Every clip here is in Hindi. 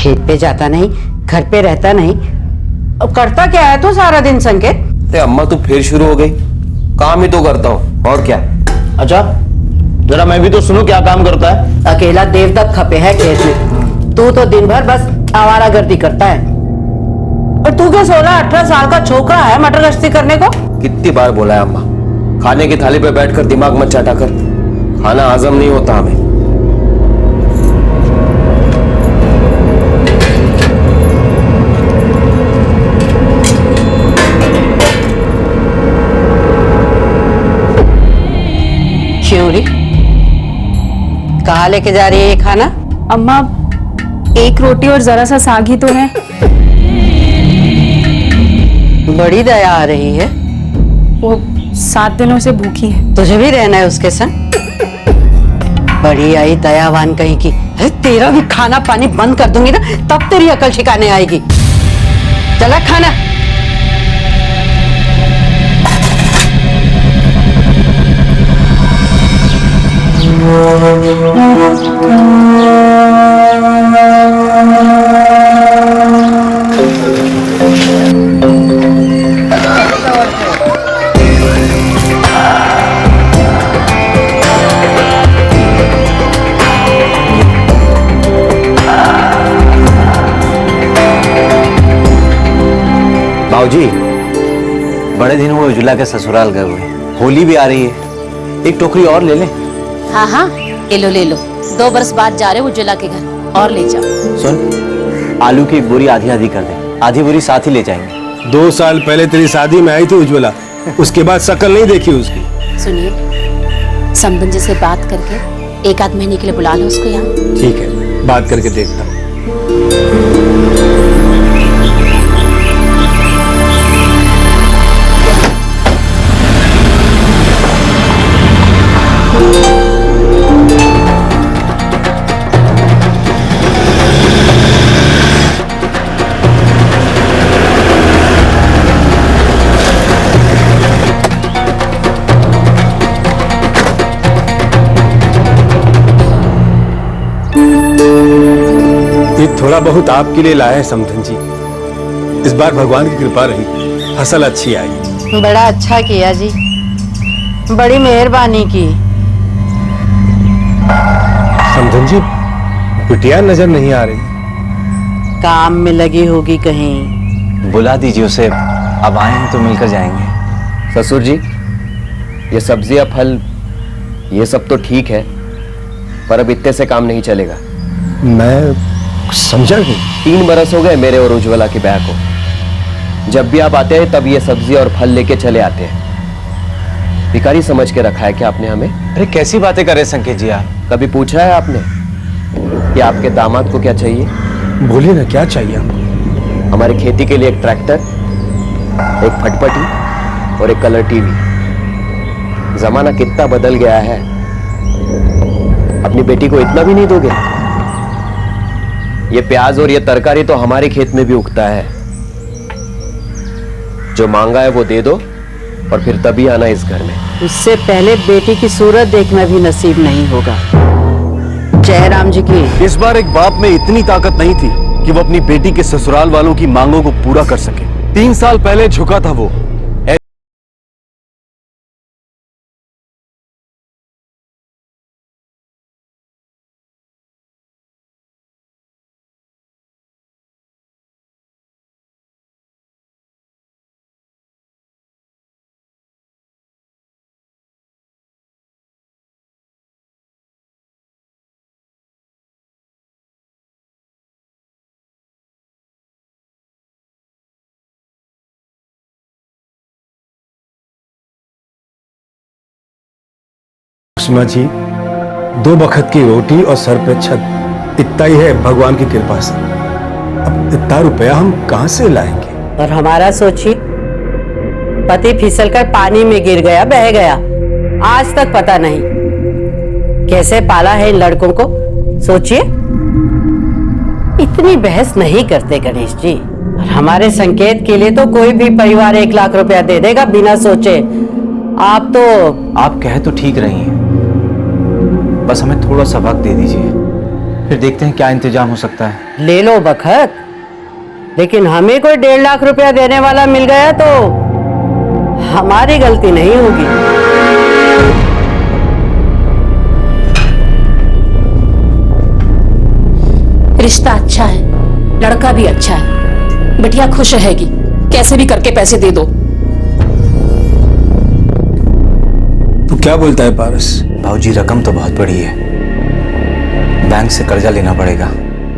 खेत पे जाता नहीं, घर पे रहता नहीं, अब करता क्या है तो सारा दिन संकेत? ते अम्मा तू फिर शुरू हो गई। काम ही तो करता हूँ और क्या। अच्छा जरा मैं भी तो सुनूं क्या काम करता है। अकेला देवदत्त खपे है खेत में, तू तो दिन भर बस आवारागर्दी करता है। और तू क्या 16-18 साल का छोकरा है मटर गश्ती करने को? कितनी बार बोला है अम्मा, खाने की थाली पे बैठकर दिमाग मत चाटा कर, खाना हजम नहीं होता हमें। क्यों रे, कहाँ लेके जा रही है ये खाना? अम्मा एक रोटी और जरा सा साग ही तो है। बड़ी दया आ रही है। वो 7 दिनों से भूखी है। तुझे भी रहना है उसके संग? बड़ी आई दयावान कहीं की। अरे तेरा भी खाना पानी बंद कर दूंगी ना, तब तेरी अकल ठिकाने आएगी। चला खाना। बाबूजी बड़े दिन हुए उज्ज्वला के ससुराल गए हुए, होली भी आ रही है, एक टोकरी और ले लें। हाँ हाँ ले लो ले लो, 2 बरस बाद जा रहे हो उज्ज्वला के घर, और ले जाओ। सुन, आलू की एक बोरी आधी आधी कर दे, आधी बोरी साथ ही ले जाएंगे। 2 साल पहले तेरी शादी में आई थी उज्ज्वला, उसके बाद शक्ल नहीं देखी उसकी। सुनिए, संबंध जी से बात करके 1 आध महीने के लिए बुला लो उसको यहाँ। ठीक है, बात करके देखता हूँ। थोड़ा बहुत आपके लिए लाए हैं समधन जी, इस बार भगवान की कृपा रही, फसल अच्छी आई। बड़ा अच्छा किया जी, बड़ी मेहरबानी की। समधन जी, बिटिया नजर नहीं आ रही। काम में लगी होगी कहीं। बुला दीजिए उसे, अब आए हैं तो मिलकर जाएंगे। ससुर जी, ये सब्जियां फल ये सब तो ठीक है, पर अब इतने से काम नहीं चलेगा। मैं समझा नहीं। 3 बरस हो गए मेरे और उज्ज्वला के ब्याह को। जब भी आप आते हैं तब ये सब्जी और फल लेके चले आते हैं। भिखारी समझ के रखा है क्या आपने हमें? अरे कैसी बातें कर रहे संकेत जी आप? कभी पूछा है आपने कि आपके दामाद को क्या चाहिए? बोलिए ना, क्या चाहिए आपको? हमारी खेती के लिए एक ट्रैक्टर, एक फटफटी और एक कलर टीवी। जमाना कितना बदल गया है, अपनी बेटी को इतना भी नहीं दोगे? ये प्याज और ये तरकारी तो हमारे खेत में भी उगता है। जो मांगा है वो दे दो और फिर तभी आना इस घर में। उससे पहले बेटी की सूरत देखना भी नसीब नहीं होगा। जय राम जी की। इस बार एक बाप में इतनी ताकत नहीं थी कि वो अपनी बेटी के ससुराल वालों की मांगों को पूरा कर सके। 3 साल पहले झुका था वो। सुषमा जी, 2 बखत की रोटी और सर पे छत, इतना ही है भगवान की कृपा से। अब इतना रुपया हम कहां से लाएंगे? और हमारा सोचिए, पति फिसलकर पानी में गिर गया, बह गया, आज तक पता नहीं कैसे पाला है इन लड़कों को। सोचिए, इतनी बहस नहीं करते गणेश जी। और हमारे संकेत के लिए तो कोई भी परिवार 1 लाख रुपया दे देगा बिना सोचे। आप कह तो ठीक रही हैं, बस हमें थोड़ा सा वक्त दे दीजिए। फिर देखते हैं क्या इंतजाम हो सकता है। ले लो बखत, लेकिन हमें कोई 1.5 लाख रुपया देने वाला मिल गया तो हमारी गलती नहीं होगी। रिश्ता अच्छा है, लड़का भी अच्छा है, बिटिया खुश रहेगी। कैसे भी करके पैसे दे दो। तू क्या बोलता है पारस? भाऊजी रकम तो बहुत बड़ी है, बैंक से कर्जा लेना पड़ेगा।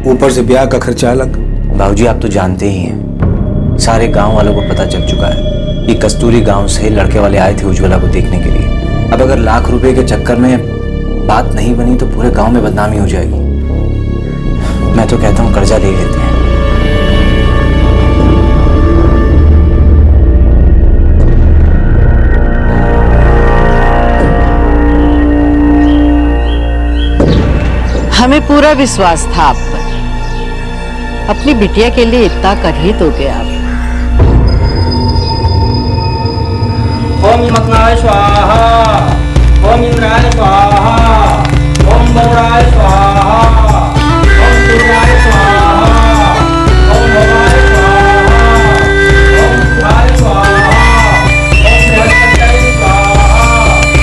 ऊपर से ब्याह का खर्चा अलग। भाऊजी आप तो जानते ही हैं, सारे गांव वालों को पता चल चुका है कि कस्तूरी गांव से लड़के वाले आए थे उज्ज्वला को देखने के लिए। अब अगर लाख रुपए के चक्कर में बात नहीं बनी तो पूरे गांव में बदनामी हो जाएगी। मैं तो कहता हूँ कर्जा ले लेते हैं। हमें पूरा विश्वास था आप पर। अपनी बिटिया के लिए इतना कर ही दोगे आप। ओम मकनाय स्वाहा, ओम इंद्राय स्वाहा, ओम गौराय स्वाहा, ओम सूर्याय स्वाहा, ओम भवाय स्वाहा, ओम सुधाय स्वाहा, ओम बृहस्पतये स्वाहा,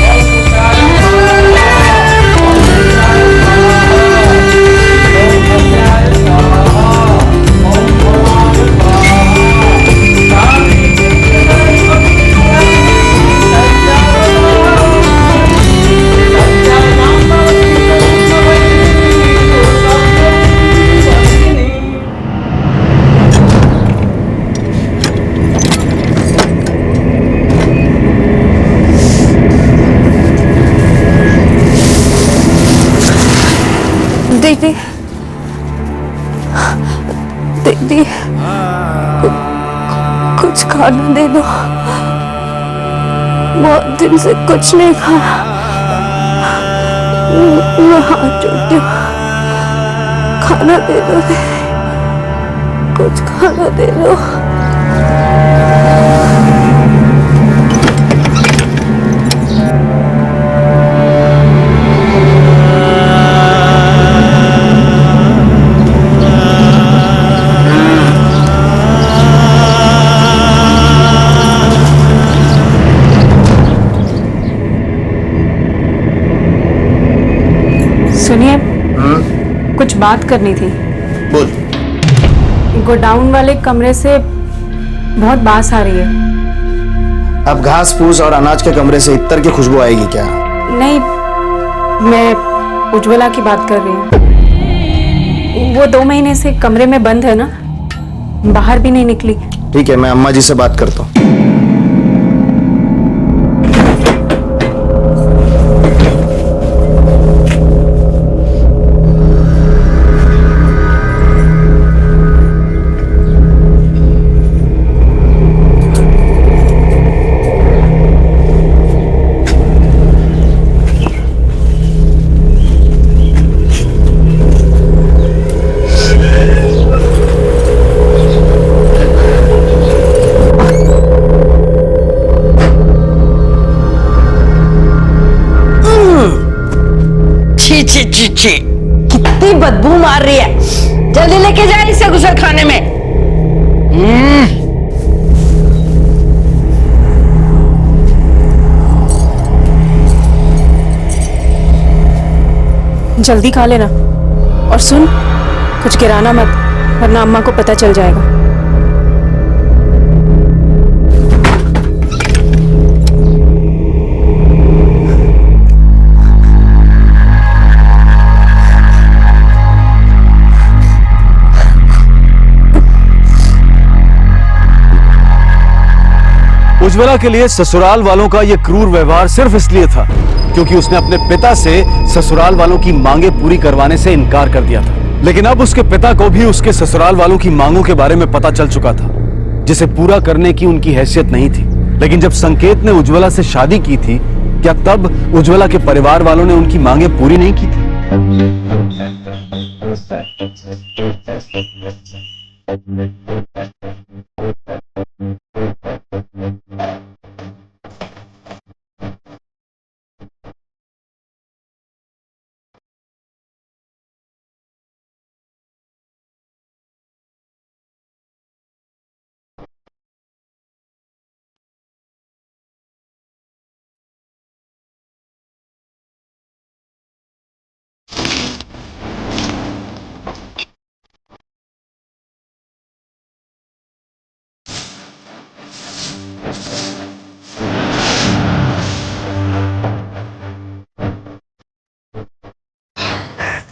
ओम शुक्राय स्वाहा, ओम इंद्राय स्वाहा, ओम अग्न्याय स्वाहा, ओम भवाय दीदी, दीदी, कुछ खाना दे दो। बहुत दिन से कुछ नहीं खाया। मैं हाथ जोड़ती हूँ, खाना दे दो दीदी, कुछ खाना दे दो। सुनिए, कुछ बात करनी थी। बोल। गोडाउन वाले कमरे से बहुत बास आ रही है। अब घास फूस और अनाज के कमरे से इत्तर की खुशबू आएगी क्या? नहीं, मैं उज्ज्वला की बात कर रही हूँ। वो 2 महीने से कमरे में बंद है ना, बाहर भी नहीं निकली। ठीक है, मैं अम्मा जी से बात करता हूँ। कितनी बदबू मार रही है। जल्दी लेके जाए इसे गुसल खाने में। जल्दी खा लेना। और सुन, कुछ गिराना मत, वरना अम्मा को पता चल जाएगा। उज्ज्वला के लिए ससुराल वालों का यह क्रूर व्यवहार सिर्फ इसलिए था क्योंकि उसने अपने पिता से ससुराल वालों की मांगे पूरी करवाने से इनकार कर दिया था। लेकिन अब उसके पिता को भी उसके ससुराल वालों की मांगों के बारे में पता चल चुका था, जिसे पूरा करने की उनकी हैसियत नहीं थी। लेकिन जब संकेत ने उज्ज्वला से शादी की थी, क्या तब उज्ज्वला के परिवार वालों ने उनकी मांगे पूरी नहीं की थी?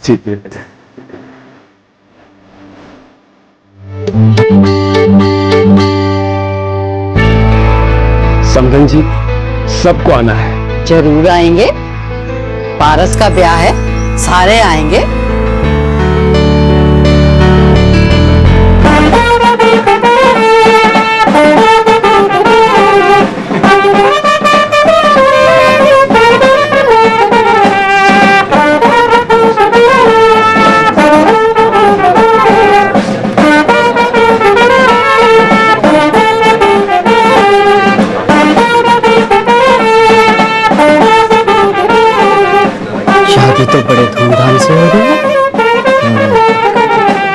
ठीक है। समधन जी, सबको आना है। जरूर आएंगे, पारस का ब्याह है, सारे आएंगे। शादी तो बड़े धूमधाम से हो रही है।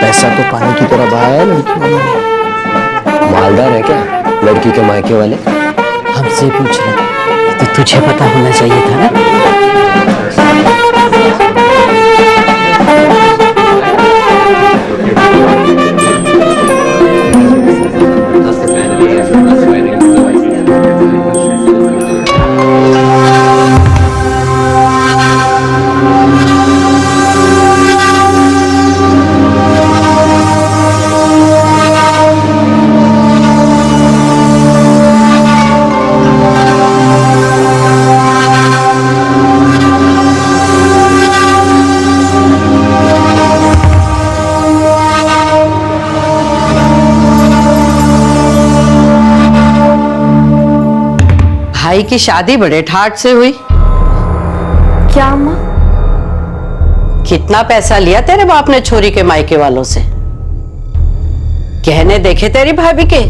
पैसा तो पानी की तरह बहाया है लड़की वालों ने। मालदार है क्या लड़की के मायके वाले? हमसे पूछ रहे तो तुझे पता होना चाहिए था ना। भाई की शादी बड़े ठाट से हुई। क्या अम्मा? कितना पैसा लिया तेरे बाप ने छोरी के मायके वालों से? गहने देखे तेरी भाभी के?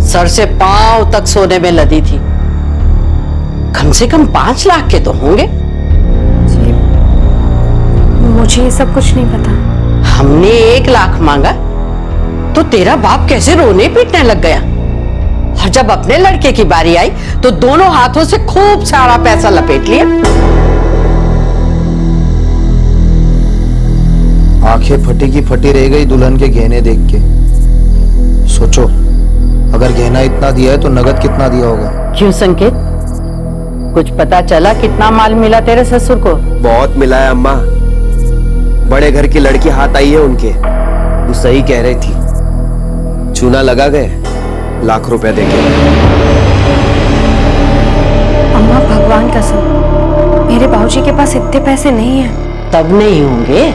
सर से पांव तक सोने में लदी थी। कम से कम 5 लाख के तो होंगे। जी, मुझे ये सब कुछ नहीं पता। हमने 1 लाख मांगा तो तेरा बाप कैसे रोने पीटने लग गया, और जब अपने लड़के की बारी आई तो दोनों हाथों से खूब सारा पैसा लपेट लिया। आंखें फटी की फटी रह गई दुल्हन के गहने देख के। सोचो, अगर गहना इतना दिया है तो नगद कितना दिया होगा? क्यों संकेत, कुछ पता चला कितना माल मिला तेरे ससुर को? बहुत मिला है अम्मा। बड़े घर की लड़की हाथ आई है उनके। तू सही कह रही थी, चूना लगा गए, लाख रुपए देके। अम्मा भगवान कसम, मेरे बाबूजी के पास इतने पैसे नहीं है। तब नहीं होंगे,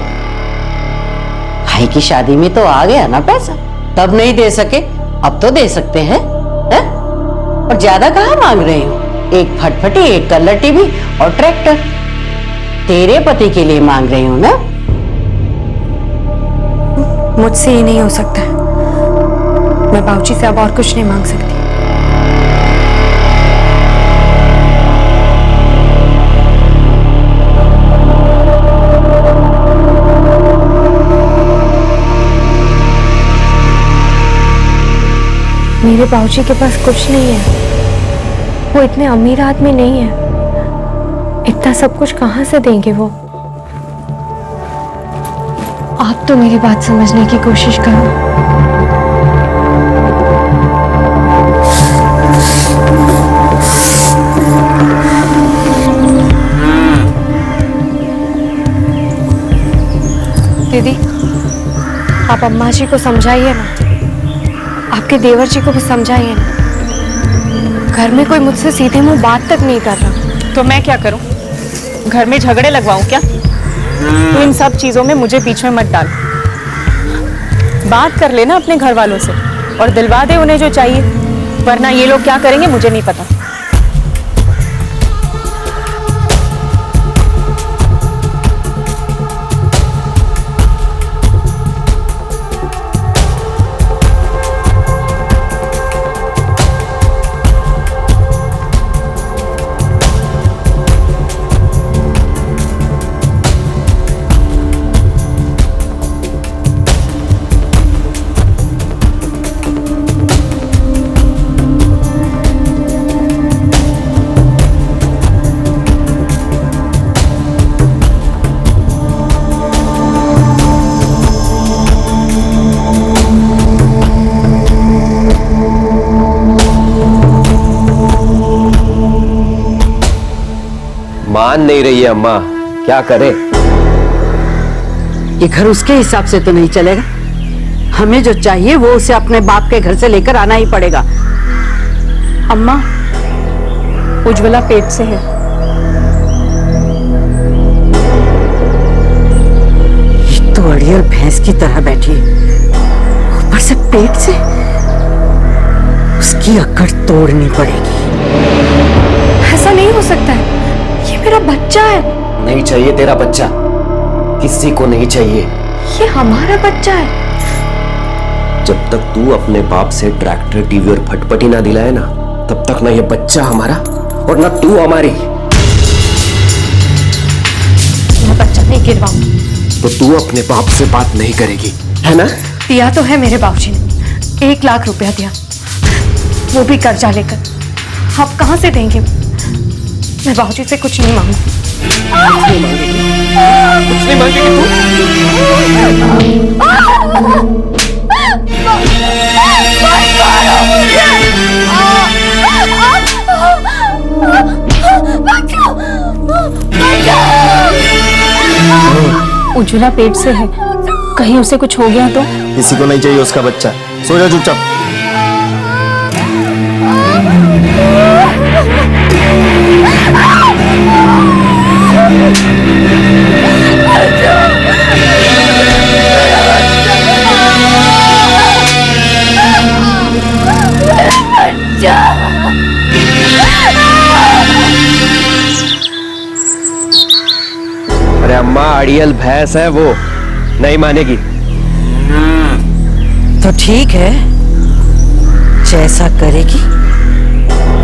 भाई की शादी में तो आ गया ना पैसा। तब नहीं दे सके, अब तो दे सकते हैं, है? और ज्यादा कहाँ मांग रहे हो? एक फटफटी, एक कलर टीवी और ट्रैक्टर तेरे पति के लिए मांग रही हूँ ना। मुझसे ये नहीं हो सकता है। मैं बाबूजी से अब और कुछ नहीं मांग सकती। मेरे बाबूजी के पास कुछ नहीं है। वो इतने अमीर आदमी नहीं है। इतना सब कुछ कहाँ से देंगे वो? आप तो मेरी बात समझने की कोशिश करो। दीदी, आप अम्मा जी को समझाइए ना, आपके देवर जी को भी समझाइए ना। घर में कोई मुझसे सीधे मुंह बात तक नहीं कर रहा। तो मैं क्या करूं? घर में झगड़े लगवाऊं क्या? तो इन सब चीजों में मुझे बीच में मत डाल। बात कर लेना अपने घर वालों से और दिलवा दे उन्हें जो चाहिए, वरना ये लोग क्या करेंगे मुझे नहीं पता। मान नहीं रही है अम्मा, क्या करे? ये घर उसके हिसाब से तो नहीं चलेगा। हमें जो चाहिए वो उसे अपने बाप के घर से लेकर आना ही पड़ेगा। अम्मा, उज्ज्वला पेट से है। ये तो अड़ियल भैंस की तरह बैठी है, ऊपर से पेट से। उसकी अकड़ तोड़नी पड़ेगी। ऐसा नहीं हो सकता है, ये मेरा बच्चा है। नहीं चाहिए तेरा बच्चा, किसी को नहीं चाहिए। ये हमारा बच्चा है। जब तक तू अपने बाप से ट्रैक्टर, टीवी और फटपटी ना दिलाए ना, तब तक ना ये बच्चा हमारा और ना तू हमारी। मैं बच्चा नहीं गिरवाऊंगी। तो तू अपने बाप से बात नहीं करेगी, है ना? दिया तो है मेरे बाबूजी ने, 1 लाख रुपया दिया, वो भी कर्जा लेकर। आप कहां से देंगे? मैं बाबूजी से कुछ नहीं मांगू। कुछ नहीं मांगेगी तू? उज्ज्वला पेट से है, कहीं उसे कुछ हो गया तो? किसी को नहीं चाहिए उसका बच्चा। सो जा चुपचाप। अरे अम्मा, अड़ियल भैंस है वो, नहीं मानेगी। तो ठीक है, जैसा करेगी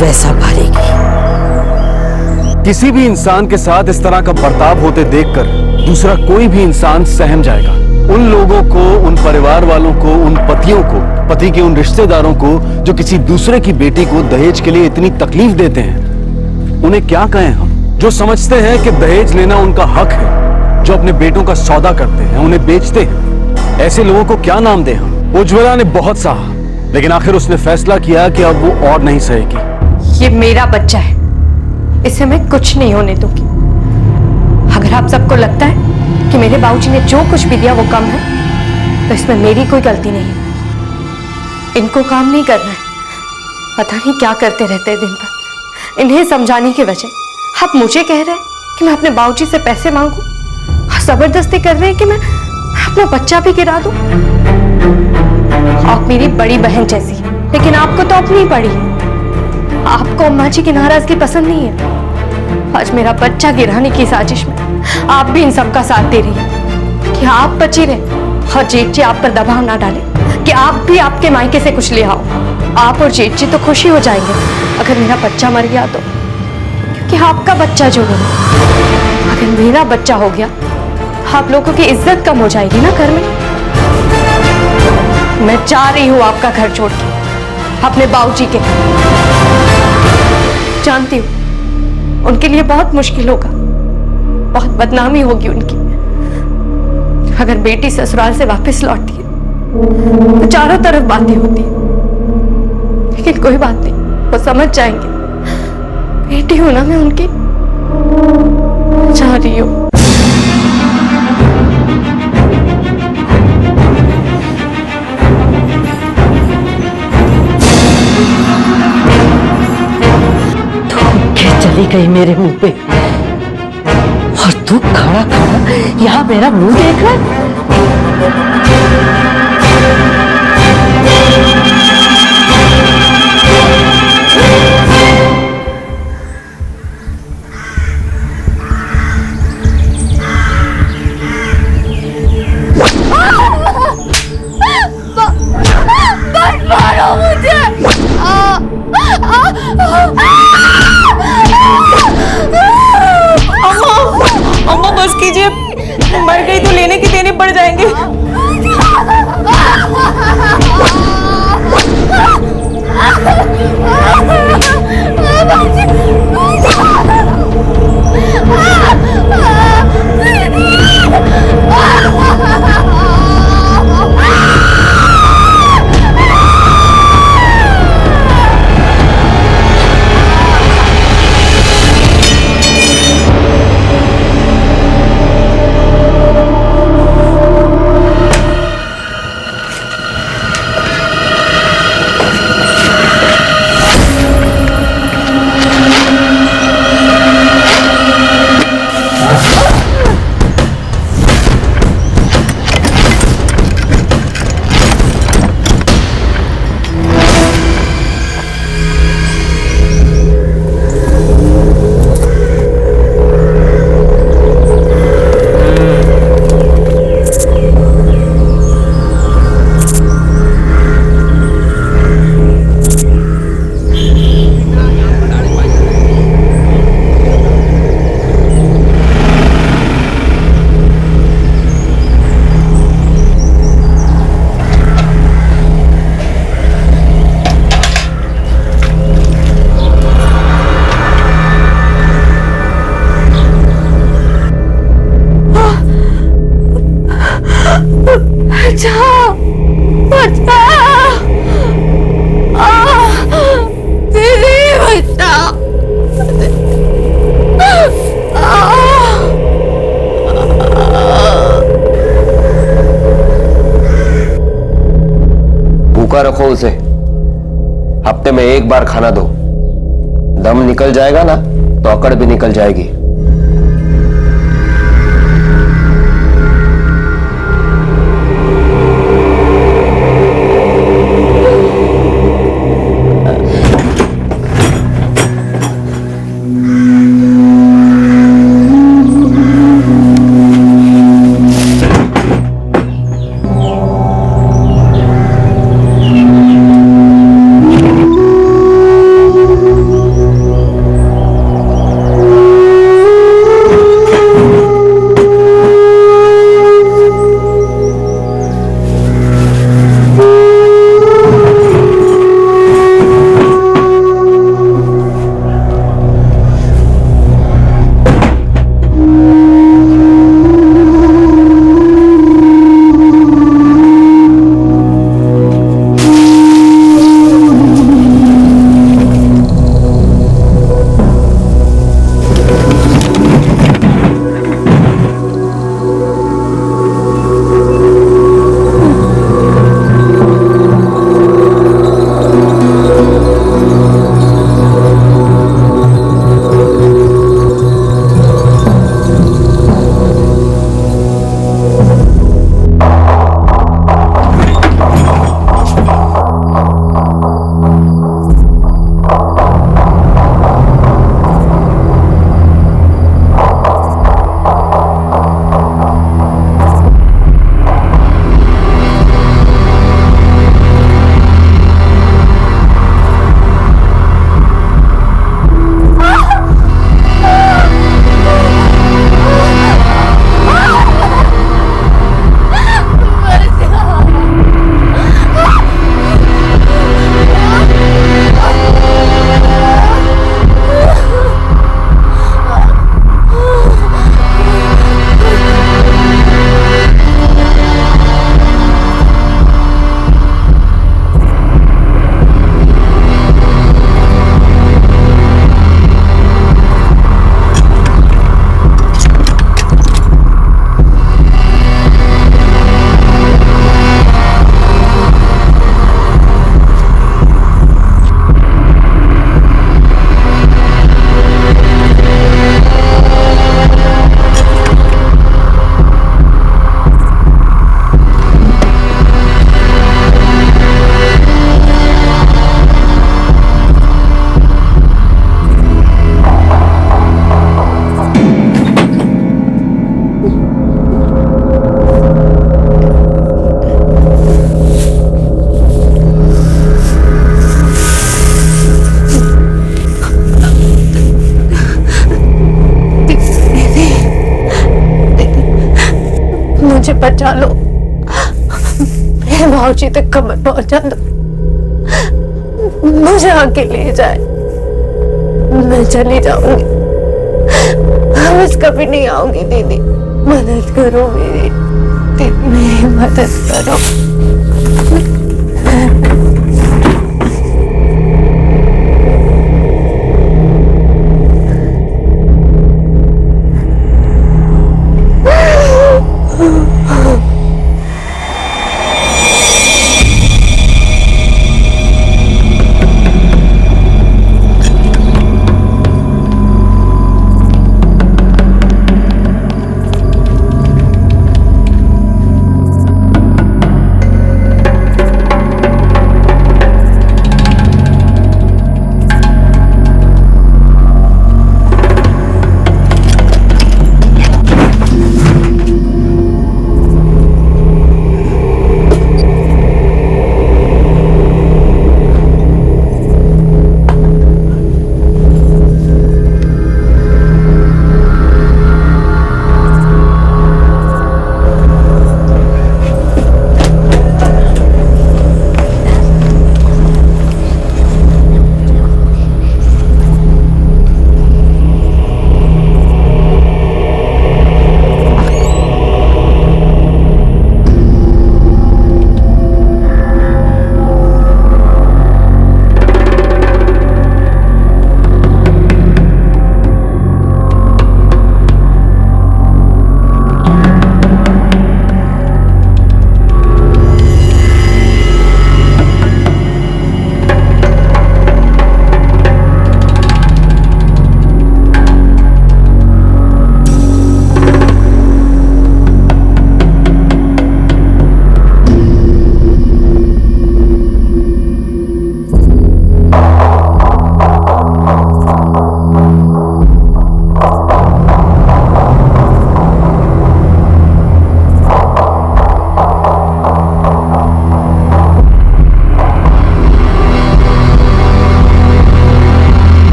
वैसा भरेगी। किसी भी इंसान के साथ इस तरह का बर्ताव होते देखकर दूसरा कोई भी इंसान सहम जाएगा। उन लोगों को, उन परिवार वालों को, उन पतियों को, पति के उन रिश्तेदारों को जो किसी दूसरे की बेटी को दहेज के लिए इतनी तकलीफ देते हैं, उन्हें क्या कहें हम? जो समझते हैं कि दहेज लेना उनका हक है, जो अपने बेटों का सौदा करते हैं, उन्हें बेचते हैं, ऐसे लोगों को क्या नाम दें हम? उज्ज्वला ने बहुत सहा, लेकिन आखिर उसने फैसला किया कि अब वो और नहीं सहेगी। ये मेरा बच्चा है, इसे मैं कुछ नहीं होने दूंगी। अगर आप सबको लगता है कि मेरे बाबूजी ने जो कुछ भी दिया वो कम है, तो इसमें मेरी कोई गलती नहीं है। इनको काम नहीं करना है, पता नहीं क्या करते रहते हैं दिन भर। इन्हें समझाने की वजह आप मुझे कह रहे हैं कि मैं अपने बाबूजी से पैसे मांगू, और जबरदस्ती कर रहे हैं कि मैं अपना बच्चा भी गिरा दूं। आप मेरी बड़ी बहन जैसी, लेकिन आपको तो अपनी पड़ी है। आपको अम्मा जी की नाराजगी पसंद नहीं है। आज मेरा बच्चा गिराने की साजिश में आप भी इन सब का साथ दे रही है कि आप बची रहे और जेठ जी आप पर दबाव ना डाले कि आप भी आपके मायके से कुछ ले आओ। आप और जेठ जी तो खुशी हो जाएंगे अगर मेरा बच्चा मर गया तो, क्योंकि आपका बच्चा जो नहीं, अगर मेरा बच्चा हो गया आप लोगों की इज्जत कम हो जाएगी ना घर में। मैं जा रही हूँ आपका घर छोड़ के, अपने बाबूजी के। जानती हूँ उनके लिए बहुत मुश्किल होगा, बहुत बदनामी होगी उनकी। अगर बेटी ससुराल से वापस लौटती है तो चारों तरफ बातें होती हैं, लेकिन कोई बात नहीं, वो समझ जाएंगे। बेटी हूं ना मैं उनकी, जा रही हूँ। चली गई मेरे मुंह पे, और तू खड़ा खड़ा यहाँ मेरा मुंह देख रहा है। मारो मुझे। अम्मा बस कीजिए, मर गई तो लेने की देने पड़ जाएंगे। बचाओ बचाओ दीदी बचाओ भूखा रखो उसे, हफ्ते में एक बार खाना दो। दम निकल जाएगा ना तो अकड़ भी निकल जाएगी। मुझे बचा लो, मेरे भाऊजी तक खबर पहुंचा दो, मुझे आके ले जाए, मैं चली जाऊंगी, वापस कभी नहीं आऊंगी। दीदी मदद करो मेरी, दीदी मेरी मदद करो।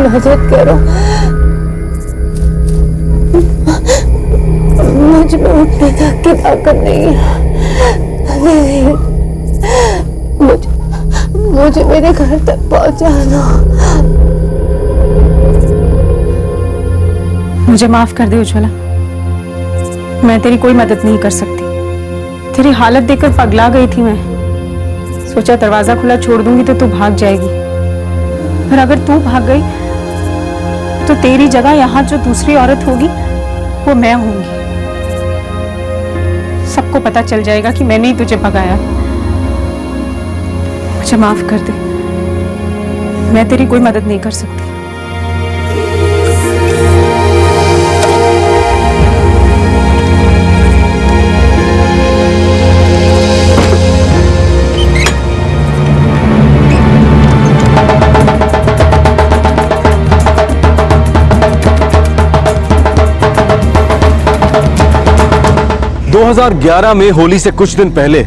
मदद करो, मुझ में उठने तक की ताकत नहीं है। मुझे मेरे घर तक पहुंचा दो। मुझे माफ कर दे उज्ज्वला, मैं तेरी कोई मदद नहीं कर सकती। तेरी हालत देखकर पगला गई थी मैं। सोचा दरवाजा खुला छोड़ दूंगी तो तू भाग जाएगी, पर अगर तू भाग गई तो तेरी जगह यहाँ जो दूसरी औरत होगी वो मैं होंगी। सबको पता चल जाएगा कि मैंने ही तुझे भगाया। मुझे माफ कर दे, मैं तेरी कोई मदद नहीं कर सकती। दो 2011 में होली से कुछ दिन पहले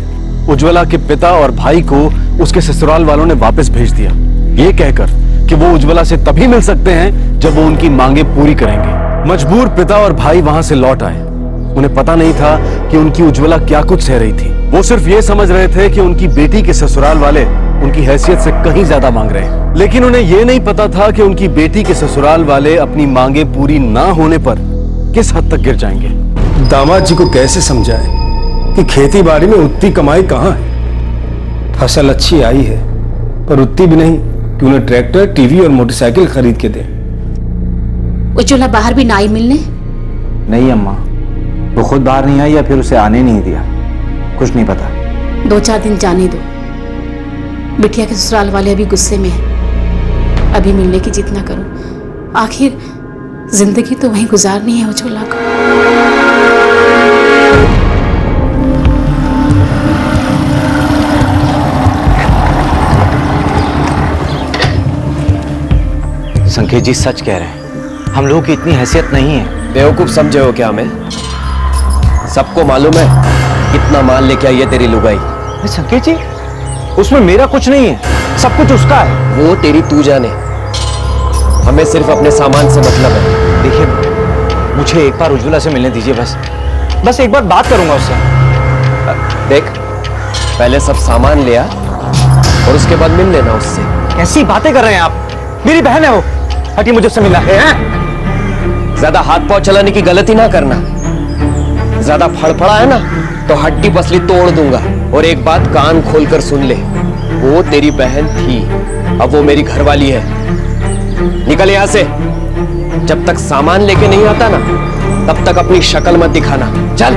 उज्ज्वला के पिता और भाई को उसके ससुराल वालों ने वापस भेज दिया, ये कहकर कि वो उज्ज्वला से तभी मिल सकते हैं जब वो उनकी मांगे पूरी करेंगे। मजबूर पिता और भाई वहां से लौट आए। उन्हें पता नहीं था कि उनकी उज्ज्वला क्या कुछ सह रही थी। वो सिर्फ ये समझ रहे थे कि उनकी बेटी के ससुराल वाले उनकी हैसियत से कहीं ज्यादा मांग रहे हैं, लेकिन उन्हें यह नहीं पता था कि उनकी बेटी के ससुराल वाले अपनी मांगे पूरी ना होने पर किस हद तक गिर जाएंगे। दामाद जी को कैसे समझाए कि खेती बाड़ी में उतनी कमाई कहाँ है। फसल अच्छी आई है पर उतनी भी नहीं कि उन्हें ट्रैक्टर, टीवी और मोटरसाइकिल खरीद के दे। उज्ज्वला बाहर भी ना आई मिलने? नहीं अम्मा, वो खुद बाहर नहीं आई या फिर उसे आने नहीं दिया, कुछ नहीं पता। 2-4 दिन जाने दो। बिटिया के ससुराल वाले अभी गुस्से में हैं। अभी मिलने की जिद ना करो, आखिर जिंदगी तो वहीं गुजारनी है उज्ज्वला को। संकेत जी सच कह रहे हैं, हम लोगों की इतनी हैसियत नहीं है। बेवकूफ समझे हो क्या हमें? सबको मालूम है कितना माल लेके आई है तेरी लुगाई। संकेत जी, उसमें मेरा कुछ नहीं है, सब कुछ उसका है। वो तेरी तू जाने, हमें सिर्फ अपने सामान से मतलब है। देखिए, मुझे एक बार उज्ज्वला से मिलने दीजिए, बस एक बार बात करूंगा उससे। देख, पहले सब सामान ले आ और उसके बाद मिल लेना उससे। कैसी बातें कर रहे हैं आप? मेरी बहन है वो, हटी मुझे उससे मिलना है। ज्यादा हाथ पांव चलाने की गलती ना करना। ज्यादा फड़फड़ा है ना तो हड्डी पसली तोड़ दूंगा। और एक बात कान खोलकर सुन ले, वो तेरी बहन थी, अब वो मेरी घरवाली है। निकल यहां से। जब तक सामान लेके नहीं आता ना, तब तक अपनी शक्ल मत दिखाना। चल।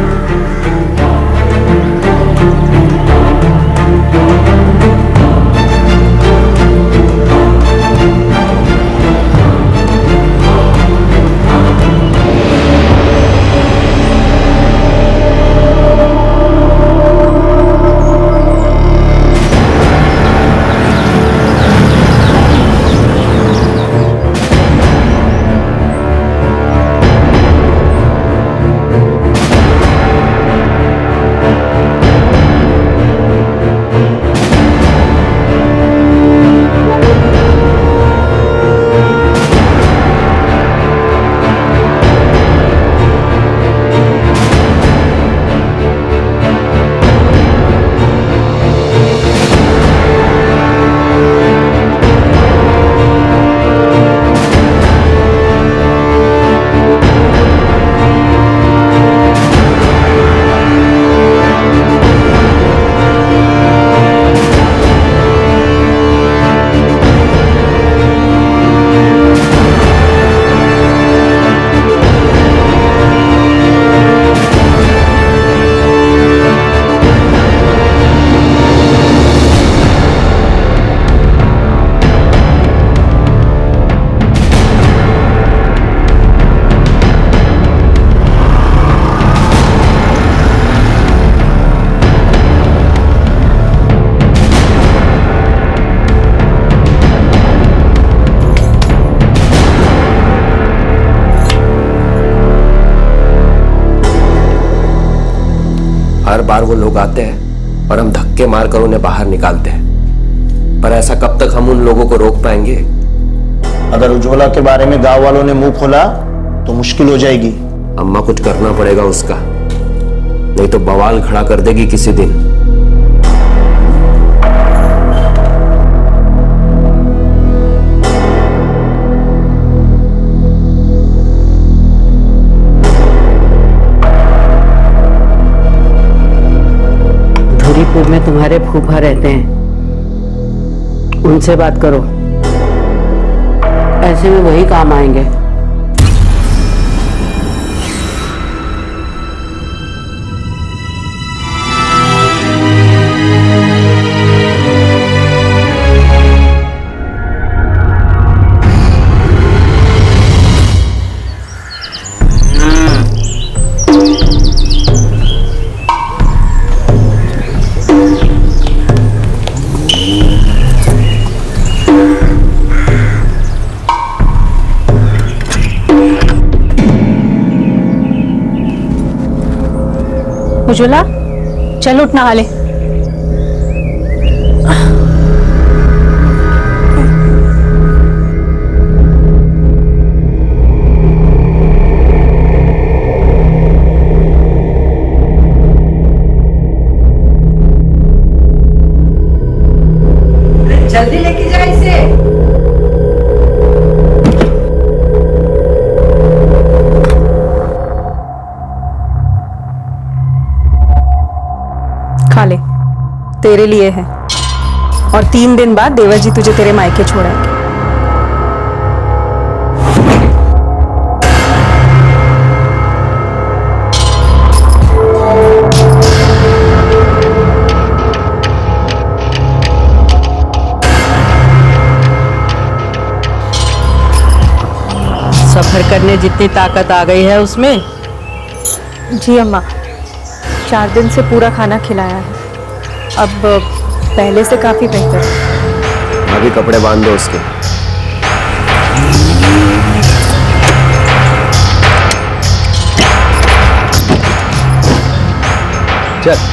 हर बार वो लोग आते हैं और हम धक्के मारकर उन्हें बाहर निकालते हैं, पर ऐसा कब तक हम उन लोगों को रोक पाएंगे? अगर उज्ज्वला के बारे में गांव वालों ने मुंह खोला तो मुश्किल हो जाएगी। अम्मा कुछ करना पड़ेगा उसका, नहीं तो बवाल खड़ा कर देगी किसी दिन। धुरीपुर में तुम्हारे फूफा रहते हैं, उनसे बात करो, ऐसे में वही काम आएंगे। उज्ज्वला, चल उठ नहा ले। जल्दी लेके जा इसे। खा ले, तेरे लिए है। और 3 दिन बाद देवर जी तुझे तेरे मायके छोड़ाएंगे। सफर करने जितनी ताकत आ गई है उसमें। जी अम्मा, 4 दिन से पूरा खाना खिलाया है, अब पहले से काफी बेहतर है। अभी कपड़े बांध दो उसके। चल।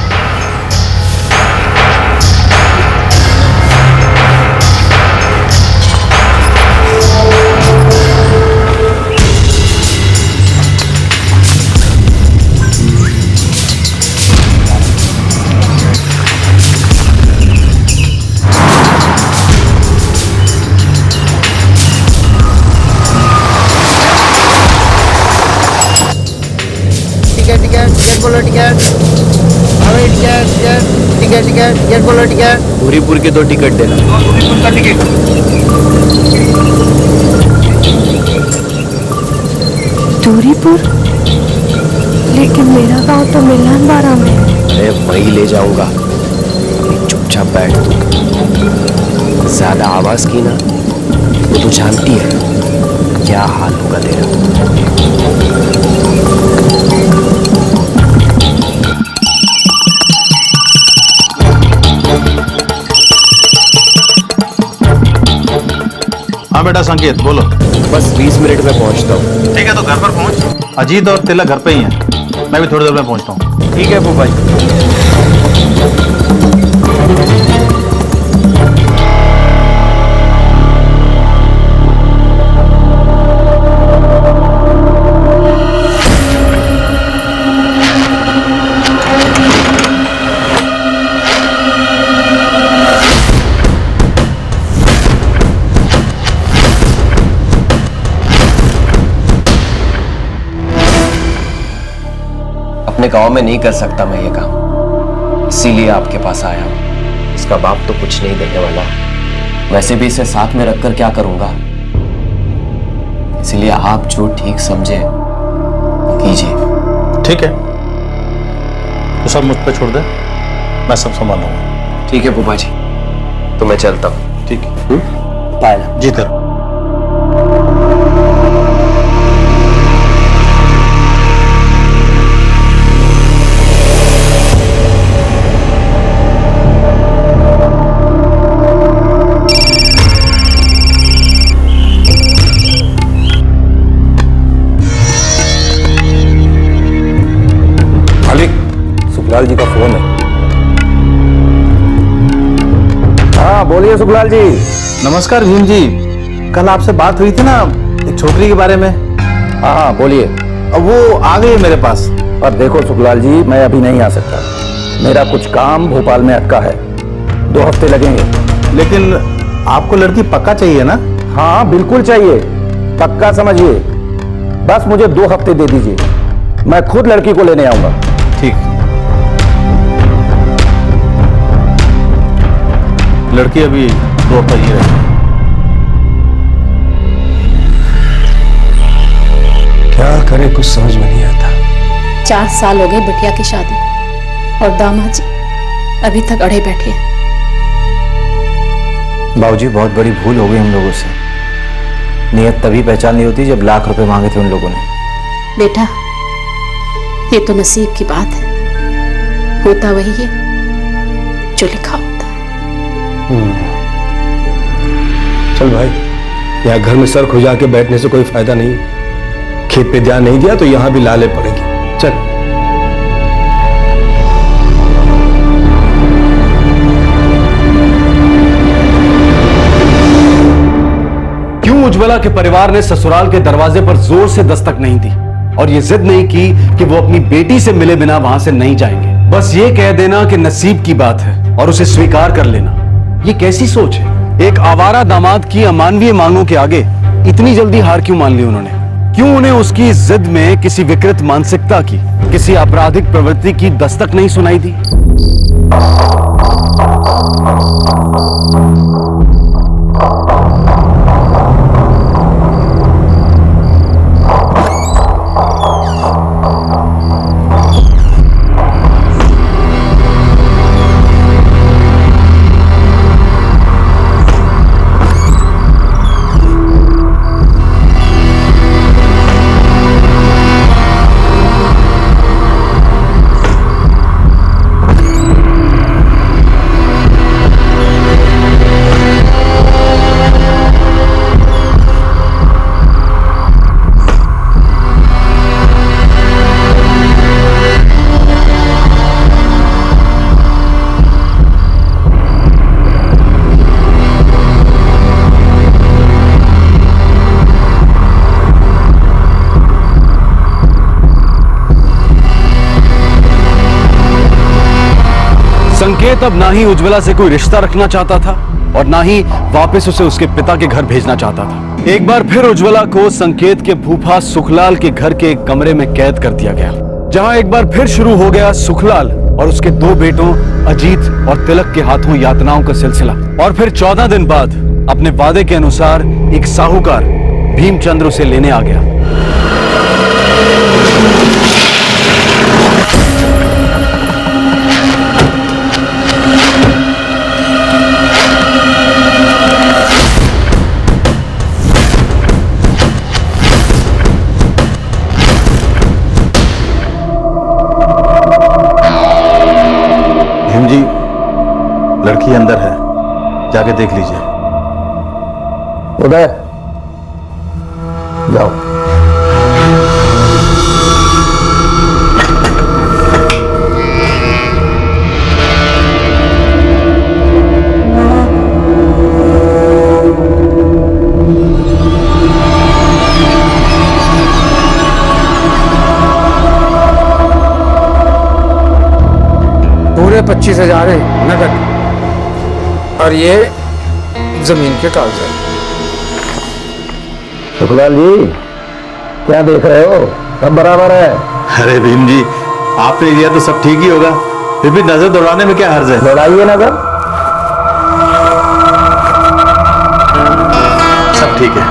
टिकट बोलो, टिकट हवाई टिकट बोलो, टिकट। धुरीपुर के 2 टिकट देना। धुरीपुर का टिकट। धुरीपुर? लेकिन मेरा गांव तो मिलान बारा में। अरे वही ले जाऊंगा, अभी चुपचाप बैठ तू। ज्यादा आवाज की ना तो तू जानती है क्या हाल होगा तेरा। हाँ बेटा संकेत बोलो। बस 20 मिनट में पहुंचता हूँ। ठीक है तो घर पर पहुंच। अजीत और तिलक घर पे ही हैं, मैं भी थोड़ी देर में पहुंचता हूँ। ठीक है फूफा जी। अपने गांव में नहीं कर सकता मैं ये काम, इसीलिए आपके पास आया हूं। इसका बाप तो कुछ नहीं देने वाला, वैसे भी इसे साथ में रखकर क्या करूंगा, इसीलिए आप जो ठीक समझे कीजिए। ठीक है तो सब मुझ पे छोड़ दे, मैं सब संभाल लूंगा। ठीक है फूफा जी, तो मैं चलता हूँ। ठीक है बाय। जीत रहो। सुखलाल जी का फोन है। हाँ बोलिए सुखलाल जी। नमस्कार भीम जी, कल आपसे बात हुई थी ना एक छोकरी के बारे में। हाँ हाँ बोलिए। अब वो आ गई है मेरे पास। और देखो सुखलाल जी, मैं अभी नहीं आ सकता, मेरा कुछ काम भोपाल में अटका है, 2 हफ्ते लगेंगे। लेकिन आपको लड़की पक्का चाहिए ना? हाँ बिल्कुल चाहिए, पक्का समझिए। बस मुझे 2 हफ्ते दे दीजिए, मैं खुद लड़की को लेने आऊंगा। ठीक। लड़की अभी 2 हफ्ते ही रहेगी। क्या करे कुछ समझ में नहीं आता। 4 साल हो गए बिटिया की शादी को और दामाद जी अभी तक अड़े बैठे हैं। बाबूजी बहुत बड़ी भूल हो गई हम लोगों से। नियत तभी पहचान नहीं होती जब लाख रुपए मांगे थे उन लोगों ने। बेटा ये तो नसीब की बात है, होता वही है जो लिखा होता है। चल भाई, यहाँ घर में सर खुजा के बैठने से कोई फायदा नहीं। खेत पे ध्यान नहीं दिया तो यहाँ भी लाले पड़ेंगे। चल। क्यों उज्ज्वला के परिवार ने ससुराल के दरवाजे पर जोर से दस्तक नहीं दी और ये जिद नहीं की कि वो अपनी बेटी से मिले बिना वहां से नहीं जाएंगे? बस ये कह देना कि नसीब की बात है और उसे स्वीकार कर लेना। ये कैसी सोच है? एक आवारा दामाद की अमानवीय मांगों के आगे इतनी जल्दी हार क्यों मान ली उन्होंने? क्यों उन्हें उसकी जिद में किसी विकृत मानसिकता की, किसी आपराधिक प्रवृत्ति की दस्तक नहीं सुनाई दी? संकेत अब ना ही उज्ज्वला से कोई रिश्ता रखना चाहता था और ना ही वापस उसे उसके पिता के घर भेजना चाहता था। एक बार फिर उज्ज्वला को संकेत के फूफा सुखलाल के घर के एक कमरे में कैद कर दिया गया, जहां एक बार फिर शुरू हो गया सुखलाल और उसके 2 बेटों अजीत और तिलक के हाथों यातनाओं का सिलसिला। और फिर 14 दिन बाद अपने वादे के अनुसार एक साहूकार भीमचंद्र उसे लेने आ गया। जी, लड़की अंदर है, जाके देख लीजिए। उदय जाओ। पूरे 25,000 नकद और ये जमीन के कागजात। सुखलाल जी क्या देख रहे हो? सब बराबर है। अरे भीम जी, आपने दिया तो सब ठीक ही होगा, फिर भी नजर दौड़ाने में क्या हर्ज है? दौड़ाइए नजर। सब ठीक है।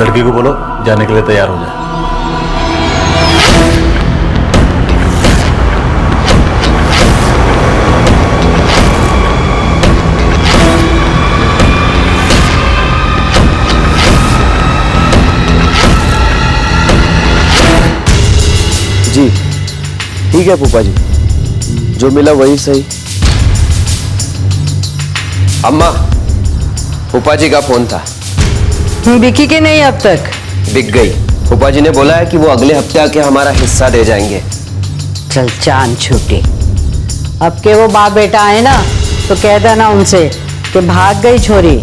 लड़की को बोलो जाने के लिए तैयार हो जाए। जी ठीक है फूफा जी, जो मिला वही सही। अम्मा, फूफा जी का फोन था। बिकी के नहीं अब तक? बिक गई। फूफा जी ने बोला है कि वो अगले हफ्ते आके हमारा हिस्सा दे जाएंगे। चल चांद छूटे। अब के वो बाप बेटा आए ना तो कह देना उनसे कि भाग गई छोरी।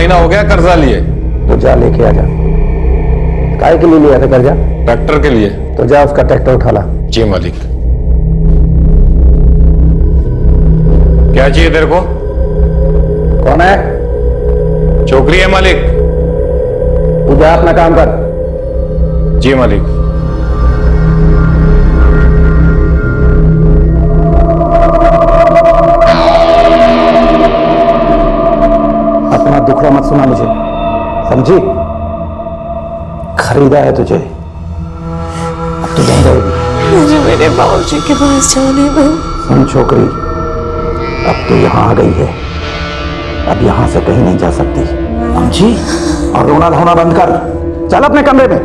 महीना हो गया कर्जा लिए। तो जा लेके आ जा। काय के लिए लिया था कर्जा? ट्रैक्टर के लिए। तो जा उसका ट्रैक्टर उठा ला। जी मालिक। क्या चाहिए तेरे को? कौन है? छोकरी है मालिक। तू जा अपना काम कर। जी मालिक। अपना दुखड़ा मत सुना मुझे, समझी? खरीदा है तुझे, अब तू नहीं रहेगी। मुझे मेरे बाबूजी के पास जाने दो। सुन छोकरी, अब तू यहाँ आ गई है, अब यहाँ से कहीं नहीं जा सकती, समझी? और रोना धोना बंद कर, चल अपने कमरे में।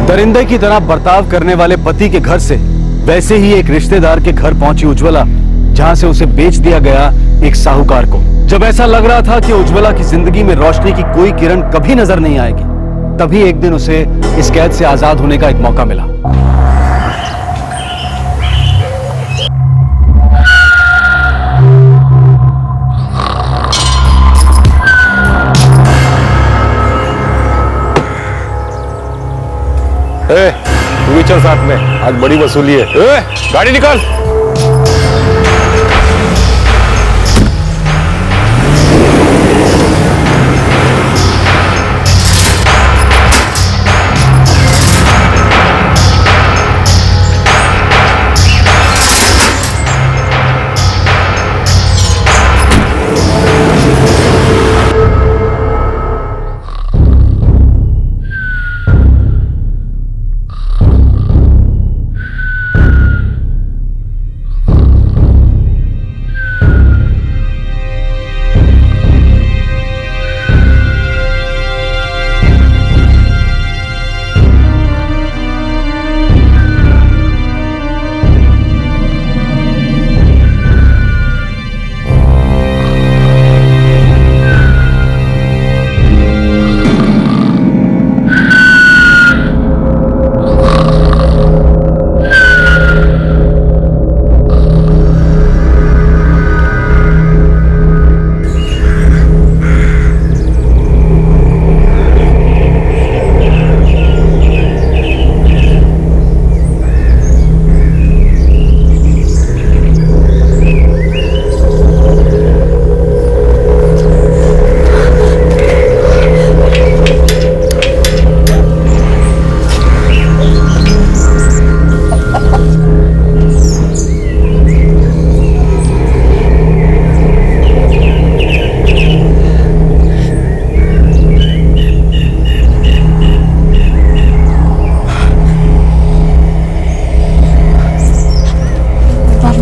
दरिंदे की तरह बर्ताव करने वाले पति के घर से वैसे ही एक रिश्तेदार के घर पहुंची उज्ज्वला, जहां से उसे बेच दिया गया एक साहूकार को। जब ऐसा लग रहा था कि उज्ज्वला की जिंदगी में रोशनी की कोई किरण कभी नजर नहीं आएगी, तभी एक दिन उसे इस कैद से आजाद होने का एक मौका मिला। तू भी चल साथ में, आज बड़ी वसूली है। गाड़ी निकाल।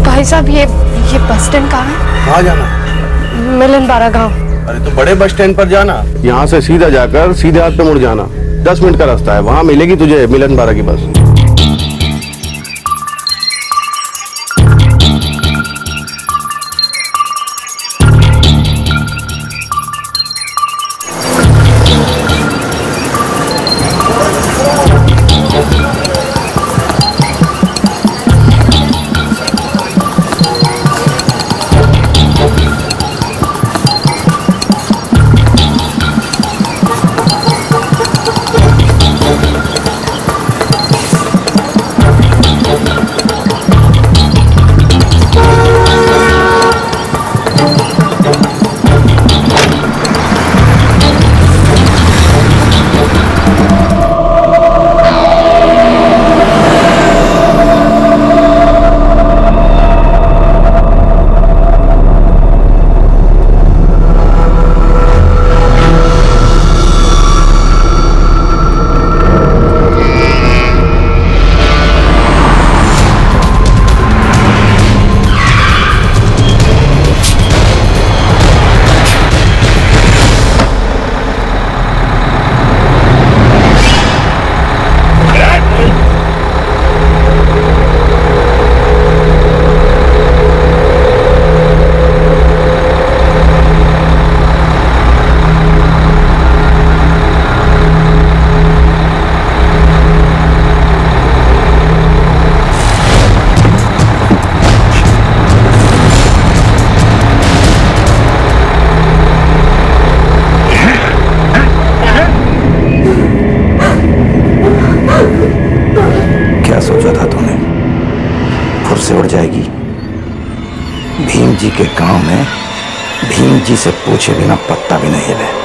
भाई साहब ये बस स्टैंड कहाँ है? कहाँ जाना? मिलन बारा गांव। अरे तो बड़े बस स्टैंड पर जाना, यहाँ से सीधा जाकर सीधे हाथ पे मुड़ जाना, 10 मिनट का रास्ता है, वहां मिलेगी तुझे मिलन बारा की बस। उड़ जाएगी। भीम जी के गांव में भीम जी से पूछे बिना पत्ता भी नहीं हिले।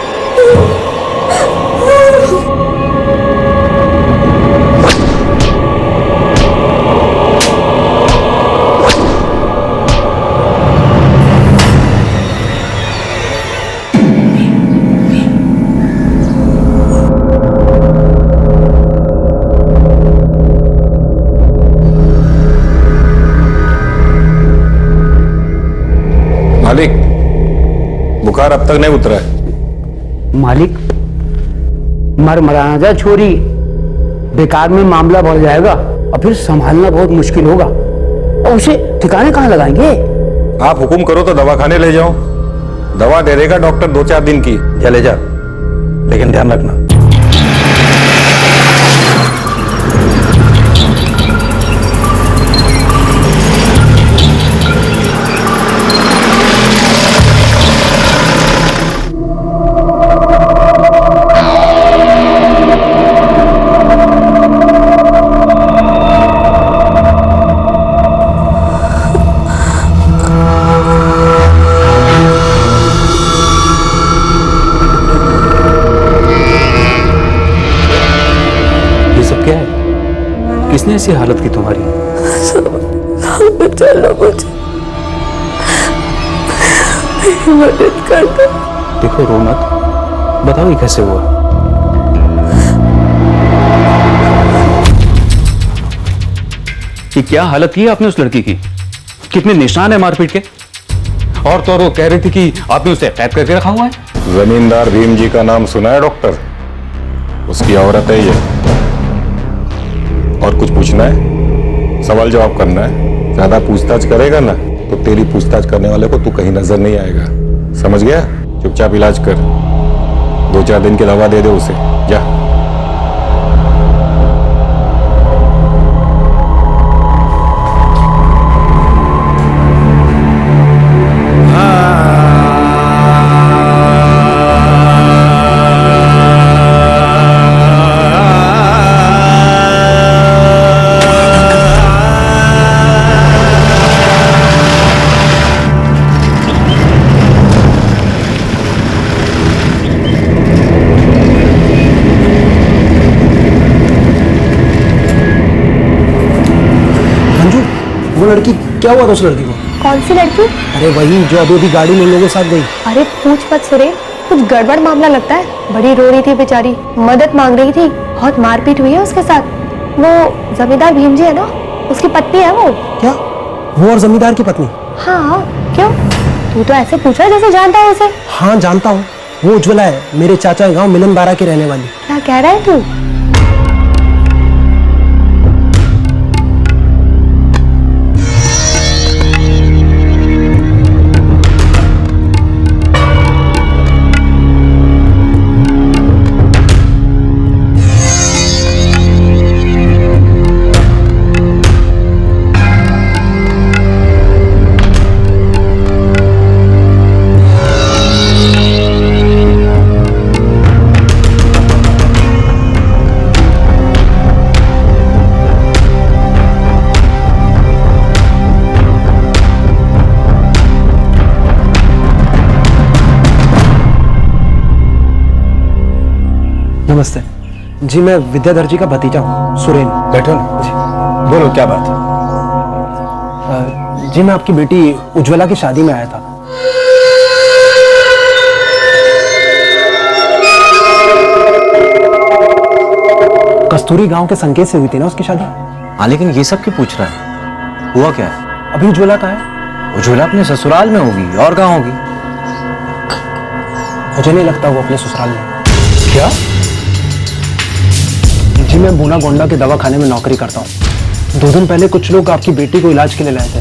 मालिक, बुखार अब तक नहीं उतरा है। मालिक, मरमराजा छोरी, बेकार में मामला बढ़ जाएगा और फिर संभालना बहुत मुश्किल होगा। और उसे ठिकाने कहाँ लगाएंगे? आप हुक्म करो तो दवाखाने ले जाओ। दवा दे देगा डॉक्टर 2-4 दिन की। चले जा, लेकिन ध्यान रखना। किसने ऐसी हालत की तुम्हारी? चलो मुझे मदद कर दो। देखो रो मत, बताओ ये कैसे हुआ? कि क्या हालत की है आपने उस लड़की की? कितने निशान है मारपीट के? और तो वो कह रही थी कि आपने उसे कैद करके रखा हुआ है। जमींदार भीम जी का नाम सुना है डॉक्टर? उसकी औरत है ये। और कुछ पूछना है? सवाल जवाब करना है? ज्यादा पूछताछ करेगा ना तो तेरी पूछताछ करने वाले को तू कहीं नजर नहीं आएगा। समझ गया? चुपचाप इलाज कर। 2-4 दिन की दवा दे दे उसे। जा। वो लड़की, क्या हुआ था उस लड़की को? कौन सी लड़की? अरे वही जो अभी अभी गाड़ी में लोगों के साथ गई। अरे पूछ मत सुरेन, कुछ गड़बड़ मामला लगता है। बड़ी रो रही थी बेचारी, मदद मांग रही थी। बहुत मारपीट हुई है उसके साथ। वो जमींदार भीम जी है ना, उसकी पत्नी है वो। क्या? वो और जमींदार की पत्नी? हाँ, क्यों? तू तो ऐसे पूछा जैसे जानता है उसे। हाँ जानता हूँ, वो उज्ज्वला है, मेरे चाचा गाँव मिलन बारा की रहने वाली। क्या कह रहा है तू? नमस्ते जी, मैं विद्याधर जी का भतीजा हूँ, सुरेन। बैठो ना जी, बोलो क्या बात है? जी मैं आपकी बेटी उज्ज्वला की शादी में आया था। कस्तूरी गांव के संकेत से हुई थी ना उसकी शादी। हाँ लेकिन ये सब क्यों पूछ रहा है? हुआ क्या है? अभी उज्ज्वला कहाँ है? उज्ज्वला अपने ससुराल में होगी, और कहाँ होगी? मुझे नहीं लगता वो अपने ससुराल में। क्या? जी मैं बूना गोंडा के दवाखाने में नौकरी करता हूँ। 2 दिन पहले कुछ लोग आपकी बेटी को इलाज के लिए लाए थे।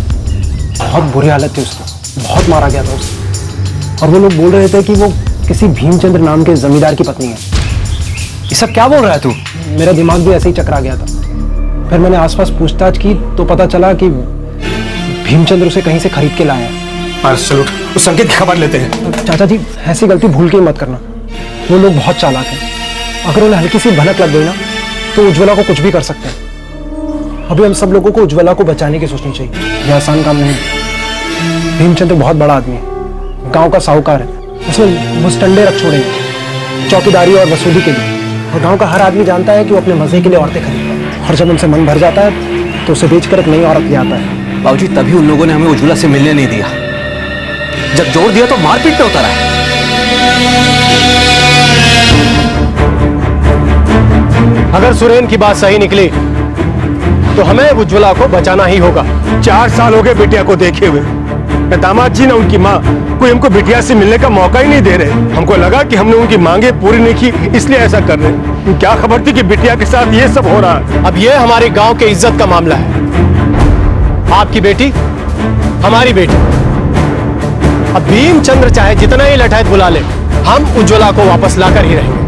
बहुत बुरी हालत थी उसकी, बहुत मारा गया था उसे। और वो लोग बोल रहे थे कि वो किसी भीमचंद्र नाम के जमींदार की पत्नी है। ये सब क्या बोल रहा है तू? मेरा दिमाग भी ऐसे ही चकरा गया था। फिर मैंने आसपास पूछताछ की तो पता चला कि भीमचंद्र उसे कहीं से खरीद के लाया है। चलो उस संकेत की खबर लेते हैं। चाचा जी ऐसी गलती भूल के ही मत करना, वो लोग बहुत चालाक हैं। अगर उन्हें हल्की सी भनक लग गई ना तो उज्ज्वला को कुछ भी कर सकते हैं। अभी हम सब लोगों को उज्ज्वला को बचाने की सोचनी चाहिए। यह आसान काम नहीं है। भीमचंद एक बहुत बड़ा आदमी है, गांव का साहूकार है। उसने मुस्टंडे रख छोड़े हैं चौकीदारी और वसूली के लिए, और गांव का हर आदमी जानता है कि वो अपने मजे के लिए औरतें खरीदता है, और जब उनसे मन भर जाता है तो उसे बेचकर एक नई औरत ले आता है। बाबूजी तभी उन लोगों ने हमें उज्ज्वला से मिलने नहीं दिया। जब जोर दिया तो मारपीट पे उतर आए। अगर सुरेन की बात सही निकली तो हमें उज्ज्वला को बचाना ही होगा। 4 साल हो गए बिटिया को देखे हुए। न दामाद जी न उनकी माँ कोई हमको बिटिया से मिलने का मौका ही नहीं दे रहे। हमको लगा कि हमने उनकी मांगे पूरी नहीं की इसलिए ऐसा कर रहे। क्या खबर थी कि बिटिया के साथ ये सब हो रहा है। अब ये हमारे गांव के इज्जत का मामला है। आपकी बेटी हमारी बेटी। अब भीमचंद्र चाहे जितना ही लठायत बुला ले, हम उज्ज्वला को वापस लाकर ही रहेंगे।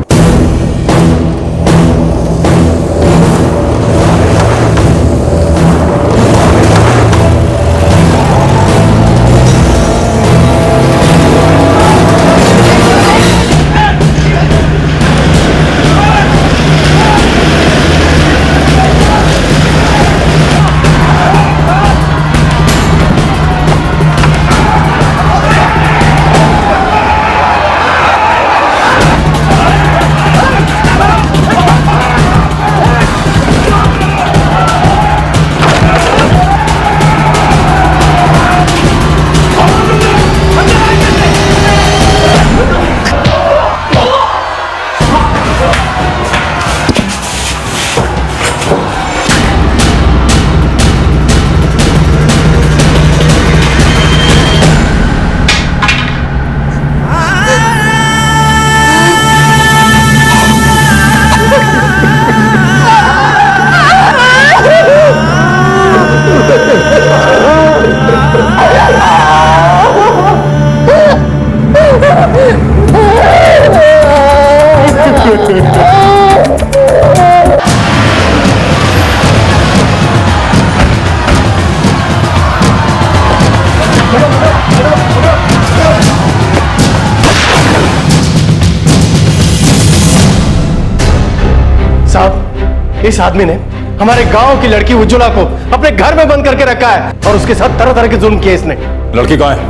इस आदमी ने हमारे गांव की लड़की उज्ज्वला को अपने घर में बंद करके रखा है और उसके साथ तरह तरह के जुल्म किए इसने। लड़की कहाँ है?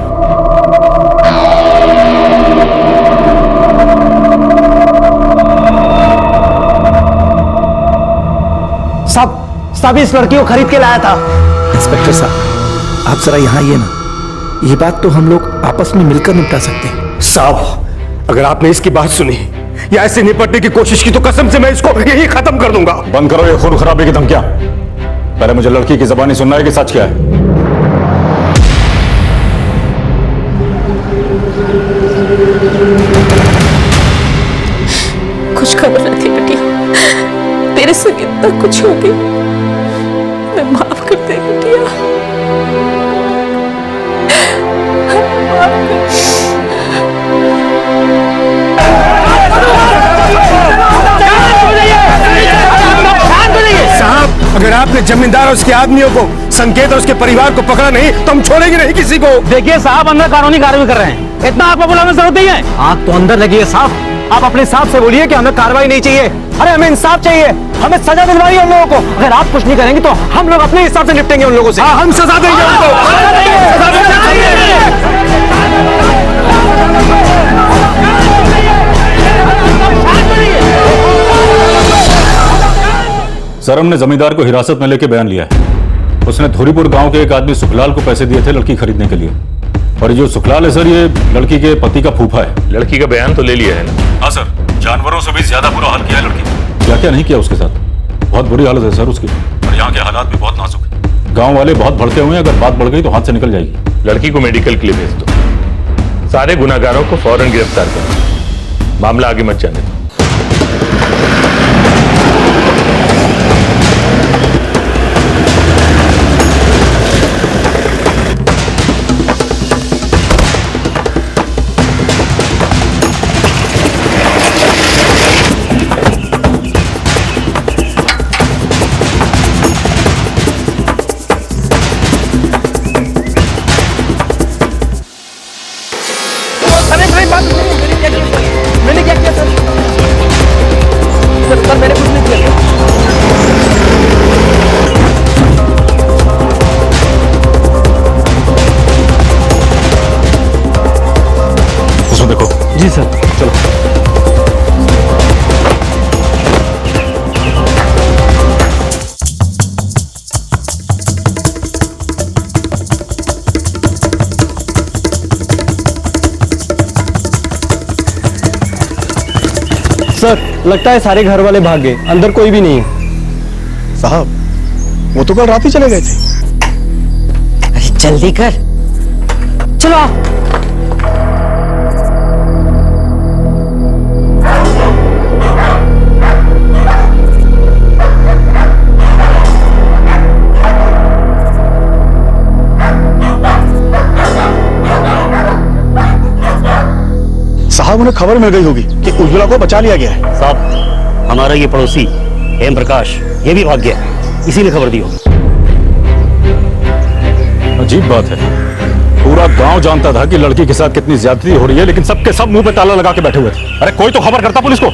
साहब इस लड़की को खरीद के लाया था। इंस्पेक्टर साहब आप जरा यहाँ आइए ना, ये बात तो हम लोग आपस में मिलकर निपटा सकते हैं। साहब अगर आपने इसकी बात सुनी या ऐसे निपटने की कोशिश की तो कसम से मैं इसको यही खत्म कर दूंगा। बंद करो ये खून खराबे की धमकियां। पहले मुझे लड़की की ज़बानी सुनना है कि सच क्या है। कुछ खबर नहीं थी बिटिया, तेरे से इतना कुछ हो गया, मैं माफ कर दे बिटिया। साहब अगर आपने जमींदार और उसके आदमियों को, संकेत और उसके परिवार को पकड़ा नहीं तो हम छोड़ेंगे नहीं किसी को। देखिए साहब अंदर कानूनी कार्रवाई कर रहे हैं, इतना आपको बुलाने की जरूरत नहीं है। आग तो अंदर लगी है साहब, आप अपने हिसाब से बोलिए कि हमें कार्रवाई नहीं चाहिए। अरे हमें इंसाफ चाहिए, हमें सजा दिलवाइए उन लोगों को। अगर आप कुछ नहीं करेंगे तो हम लोग अपने हिसाब से निपटेंगे उन लोगों से। हम सजा देंगे उनको। सर हमने जमींदार को हिरासत में लेके बयान लिया है। उसने धोरीपुर गांव के एक आदमी सुखलाल को पैसे दिए थे लड़की खरीदने के लिए, और ये जो सुखलाल है सर ये लड़की के पति का फूफा है। लड़की का बयान तो ले लिया है ना? हाँ सर, जानवरों से भी ज्यादा बुरा हाल किया है लड़की। क्या क्या नहीं किया उसके साथ, बहुत बुरी हालत है सर उसकी, और यहाँ के हालात भी बहुत नाजुक है। गाँव वाले बहुत भड़के हुए हैं, अगर बात बढ़ गई तो हाथ से निकल जाएगी। लड़की को मेडिकल के लिए भेज दो, सारे गुनाहगारों को फौरन गिरफ्तार करो, मामला आगे मत जाने दो। मैंने क्या किया सर? सर, लगता है सारे घर वाले भाग गए, अंदर कोई भी नहीं है। साहब वो तो कल रात ही चले गए थे। अरे जल्दी कर, चलो आओ। साहब उन्हें खबर मिल गई होगी कि उज्ज्वला को बचा लिया गया है। साहब हमारा ये पड़ोसी हेम प्रकाश ये भी भाग गया, इसी ने खबर दी होगी। अजीब बात है, पूरा गांव जानता था कि लड़की के साथ कितनी ज्यादती हो रही है, लेकिन सबके सब मुंह पे ताला लगा के बैठे हुए थे। अरे कोई तो खबर करता पुलिस को।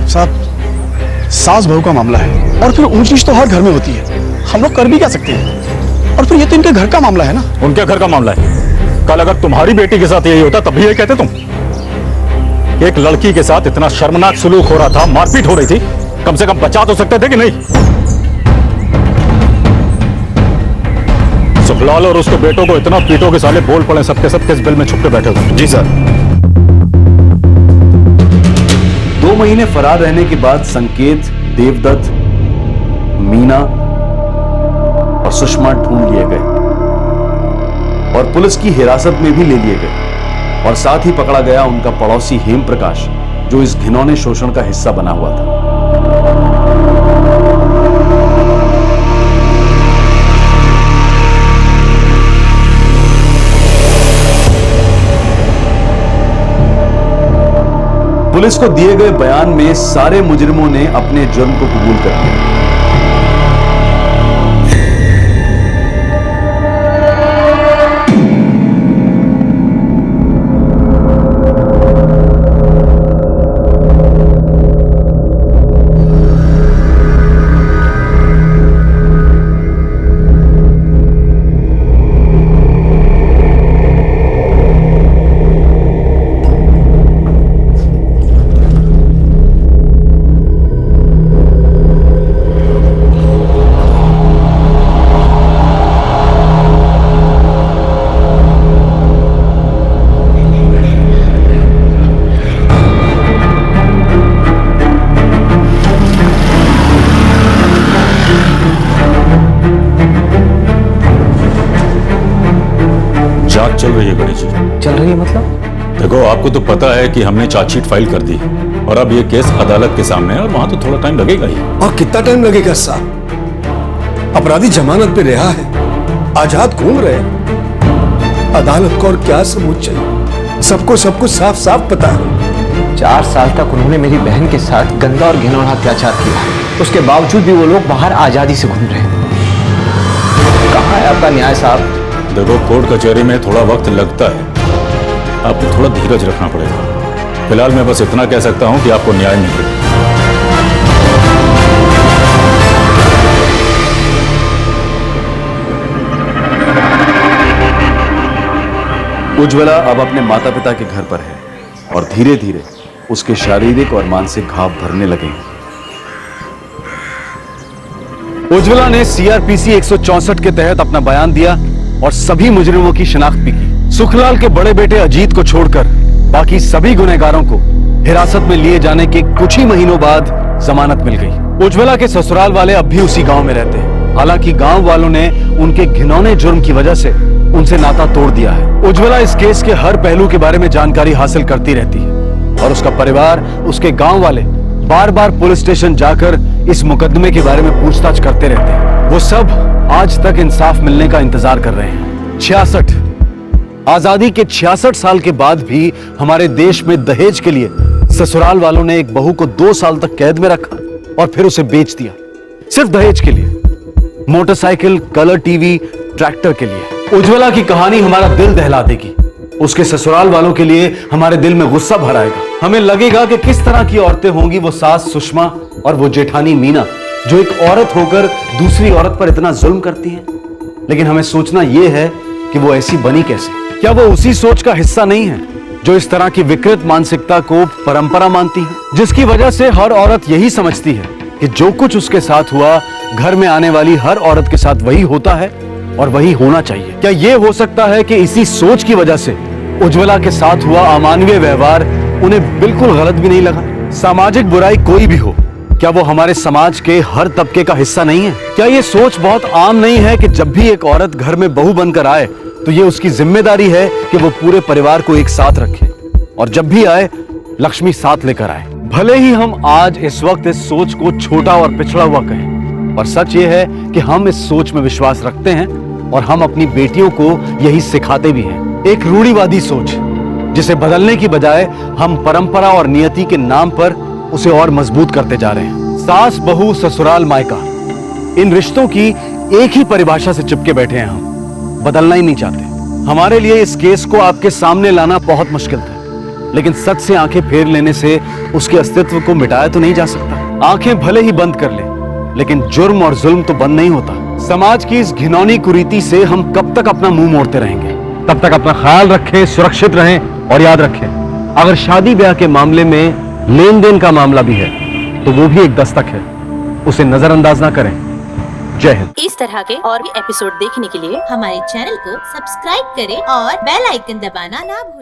साहब सास बहू का मामला है और फिर ऊंच नीच तो हर घर में होती है, हम लोग कर भी क्या सकते हैं। और फिर ये तो इनके घर का मामला है ना। उनके घर का मामला है। कल अगर तुम्हारी बेटी के साथ यही होता तब भी यही कहते तुम। एक लड़की के साथ इतना शर्मनाक सलूक हो रहा था, मारपीट हो रही थी, कम से कम बचा तो सकते थे कि नहीं। सुखलाल और उसके बेटों को इतना पीटो के साले बोल पड़े सबके सब किस बिल में छुप के बैठे हुए। जी सर। 2 महीने फरार रहने के बाद संकेत, देवदत्त, मीना और सुषमा ढूंढ लिए गए और पुलिस की हिरासत में भी ले लिए गए और साथ ही पकड़ा गया उनका पड़ोसी हेम प्रकाश, जो इस घिनौने शोषण का हिस्सा बना हुआ था। पुलिस को दिए गए बयान में सारे मुजरिमों ने अपने जुर्म को कबूल कर लिया। चल रही है गणेश जी। चल रही है मतलब? देखो आपको तो पता है कि हमने चार्जशीट फाइल कर दी और अब ये केस अदालत के सामने है और वहां तो थोड़ा टाइम लगेगा ही। और कितना टाइम लगेगा साहब? अपराधी जमानत पे रिहा है, आजाद घूम रहे हैं। अदालत को और क्या सबूत चाहिए? सबको सब कुछ साफ साफ पता है। 4 साल तक उन्होंने मेरी बहन के साथ गंदा और घिनौना अत्याचार किया, उसके बावजूद भी वो लोग बाहर आजादी से घूम रहे हैं। कहाँ है आपका न्याय साहब? देखो कोर्ट कचहरी में थोड़ा वक्त लगता है, आपको थोड़ा धीरज रखना पड़ेगा। फिलहाल मैं बस इतना कह सकता हूं कि आपको न्याय मिलेगा। उज्ज्वला अब अपने माता पिता के घर पर है और धीरे धीरे उसके शारीरिक और मानसिक घाव भरने लगेंगे। उज्ज्वला ने सीआरपीसी 164 के तहत अपना बयान दिया और सभी मुजरिमों की शिनाख्त भी की। सुखलाल के बड़े बेटे अजीत को छोड़कर बाकी सभी गुनहगारों को हिरासत में लिए जाने के कुछ ही महीनों बाद जमानत मिल गई। उज्ज्वला के ससुराल वाले अब भी उसी गांव में रहते हैं, हालांकि गांव वालों ने उनके घिनौने जुर्म की वजह से उनसे नाता तोड़ दिया है। उज्ज्वला इस केस के हर पहलू के बारे में जानकारी हासिल करती रहती है और उसका परिवार, उसके गांव वाले बार बार पुलिस स्टेशन जाकर इस मुकदमे के बारे में पूछताछ करते रहते हैं। वो सब आज तक इंसाफ मिलने का इंतजार कर रहे हैं। 66 आजादी के 66 साल के बाद भी हमारे देश में दहेज के लिए ससुराल वालों ने एक बहू को 2 साल तक कैद में रखा और फिर उसे बेच दिया, सिर्फ दहेज के लिए। मोटरसाइकिल, कलर टीवी, ट्रैक्टर के लिए। उज्ज्वला की कहानी हमारा दिल दहला देगी। उसके ससुराल वालों के लिए हमारे दिल में गुस्सा भर आएगा। हमें लगेगा कि किस तरह की औरतें होंगी वो सास सुषमा और वो जेठानी मीना, जो एक औरत होकर दूसरी औरत पर इतना जुल्म करती है। लेकिन हमें सोचना यह है कि वो ऐसी बनी कैसे? क्या वो उसी सोच का हिस्सा नहीं है जो इस तरह की विकृत मानसिकता को परंपरा मानती है, जिसकी वजह से हर औरत यही समझती है कि जो कुछ उसके साथ हुआ घर में आने वाली हर औरत के साथ वही होता है और वही होना चाहिए? क्या यह हो सकता है कि इसी सोच की वजह से उज्ज्वला के साथ हुआ अमानवीय व्यवहार उन्हें बिल्कुल गलत भी नहीं लगा? सामाजिक बुराई कोई भी हो, क्या वो हमारे समाज के हर तबके का हिस्सा नहीं है? क्या ये सोच बहुत आम नहीं है कि जब भी एक औरत घर में बहू बनकर आए तो ये उसकी जिम्मेदारी है कि वो पूरे परिवार को एक साथ रखे और जब भी आए लक्ष्मी साथ लेकर आए। भले ही हम आज इस वक्त इस सोच को छोटा और पिछड़ा हुआ कहें, पर सच ये है कि हम इस सोच में विश्वास रखते हैं और हम अपनी बेटियों को यही सिखाते भी हैं। एक रूढ़िवादी सोच जिसे बदलने की बजाय हम परंपरा और नियति के नाम पर उसे और मजबूत करते जा रहे हैं। सास बहू ससुराल मायका, इन रिश्तों की एक ही परिभाषा से चिपके बैठे हैं हम, बदलना ही नहीं चाहते। हमारे लिए इस केस को आपके सामने लाना बहुत मुश्किल था, लेकिन सच से आंखें फेर लेने से उसके अस्तित्व को मिटाया तो नहीं जा सकता। आंखें भले ही बंद कर ले, लेकिन जुर्म और जुल्म तो बंद नहीं होता। समाज की इस घिनौनी कुरीति से हम कब तक अपना मुंह मोड़ते रहेंगे? तब तक अपना ख्याल रखें, सुरक्षित रहें और याद रखें, अगर शादी ब्याह के मामले में लेन देन का मामला भी है तो वो भी एक दस्तक है, उसे नजरअंदाज ना करें। जय हिंद। इस तरह के और भी एपिसोड देखने के लिए हमारे चैनल को सब्सक्राइब करें और बेल आइकन दबाना ना भूलें।